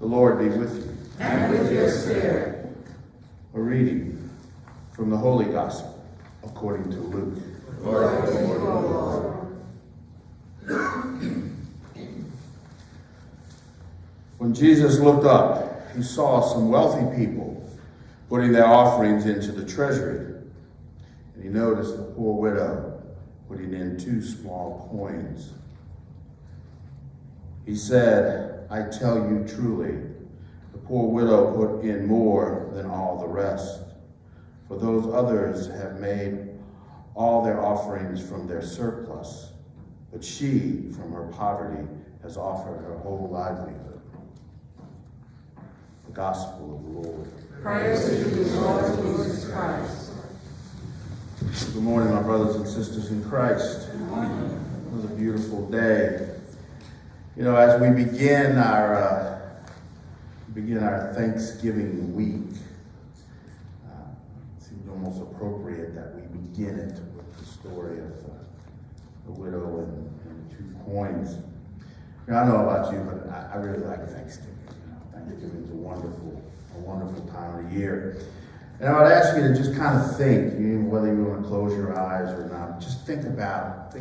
The Lord be with you. And with your spirit. A reading from the Holy Gospel according to Luke. Glory to you, O Lord. When Jesus looked up, he saw some wealthy people putting their offerings into the treasury. And he noticed the poor widow putting in 2 small coins. He said, "I tell you truly, the poor widow put in more than all the rest. For those others have made all their offerings from their surplus, but she, from her poverty, has offered her whole livelihood." The Gospel of the Lord. Praise to you, Lord Jesus Christ. Good morning, my brothers and sisters in Christ. Good morning. It was a beautiful day. You know, as we begin our Thanksgiving week, it seems almost appropriate that we begin it with the story of the widow and 2 coins. You know, I don't know about you, but I really like Thanksgiving. You know, Thanksgiving is a wonderful time of the year. And I would ask you to just kind of think, whether you want to close your eyes or not, just think about a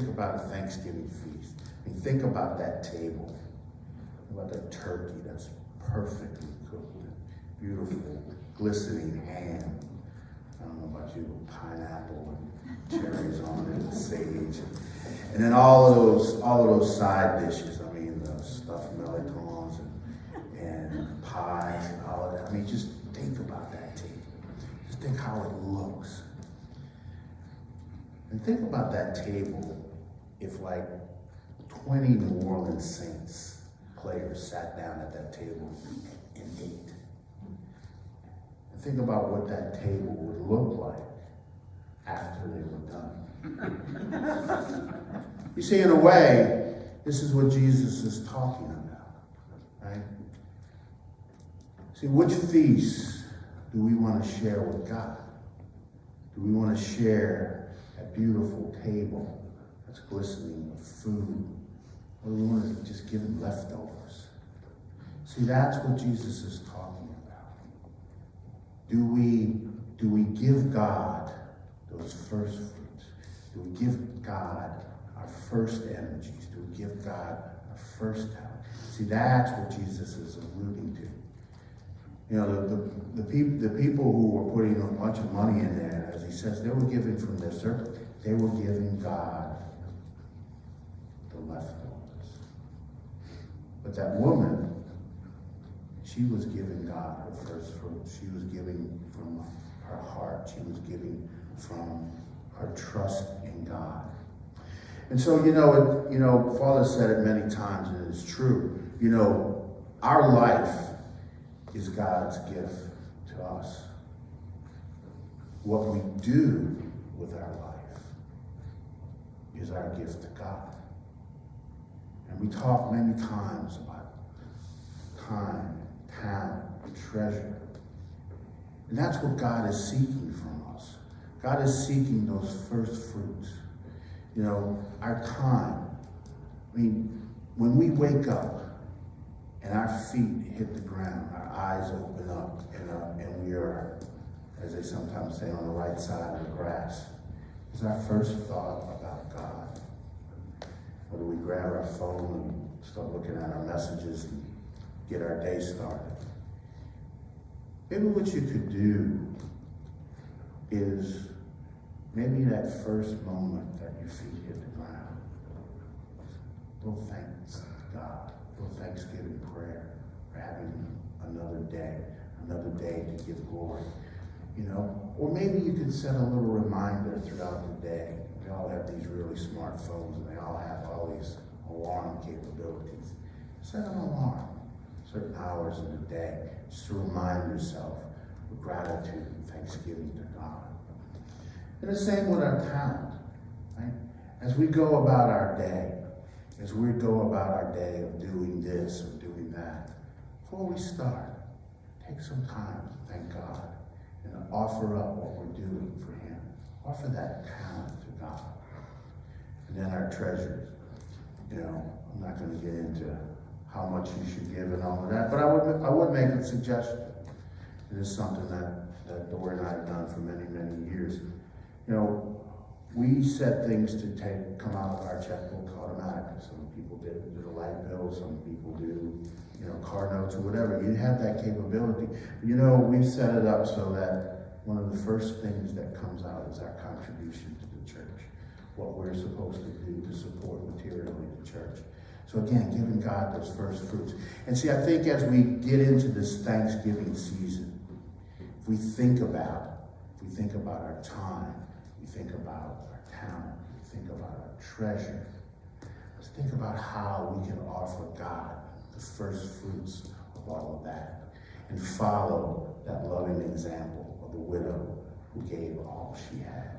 Thanksgiving feast. And think about that table. Think about that turkey that's perfectly cooked with beautiful, glistening ham. I don't know about you, pineapple and cherries on it, and sage. And then all of those side dishes. I mean, the stuffed melitons and pies and all of that. I mean, just think about that table. Just think how it looks. And think about that table if like 20 New Orleans Saints players sat down at that table and ate. And think about what that table would look like after they were done. You see, in a way, this is what Jesus is talking about, right? See, which feast do we want to share with God? Do we want to share a beautiful table that's glistening with food? Or do we want to just give him leftovers? See, that's what Jesus is talking about. Do we give God those first fruits? Do we give God our first energies? Do we give God our first talent? See, that's what Jesus is alluding to. You know, the people who were putting a bunch of money in there, as he says, they were giving from their surplus. They were giving God the leftovers. But that woman, she was giving God her first fruit. She was giving from her heart. She was giving from her trust in God. And so, Father said it many times, and it's true. Our life is God's gift to us. What we do with our life is our gift to God. And we talk many times about time, talent, and treasure. And that's what God is seeking from us. God is seeking those first fruits. Our time. I mean, when we wake up and our feet hit the ground, our eyes open up, and we are, as they sometimes say, on the right side of the grass, is our first thought about God? Or do we grab our phone and start looking at our messages and get our day started? Maybe what you could do is maybe that first moment that your feet hit the ground, little thanks to God, little Thanksgiving prayer for having another day to give glory. Or maybe you could set a little reminder throughout the day. We all have these really smart phones, and they all have all these alarm capabilities. Set an alarm, certain hours in the day, just to remind yourself of gratitude and thanksgiving to God. And the same with our talent, right? As we go about our day of doing this or doing that, before we start, take some time to thank God and offer up what we're doing for him. Offer that talent to God. And then our treasures. I'm not going to get into how much you should give and all of that. But I would make a suggestion. It is something that Dora and I have done for many, many years. You know, we set things to come out of our checkbook automatically. Some people do the light bill, some people do, you know, car notes or whatever. You have that capability. You know, we've set it up so that one of the first things that comes out is our contribution to the church, what we're supposed to do to support materially the church. So again, giving God those first fruits. And see, I think as we get into this Thanksgiving season, if we think about our time, we think about our talent, we think about our treasure, let's think about how we can offer God the first fruits of all of that and follow that loving example of the widow who gave all she had.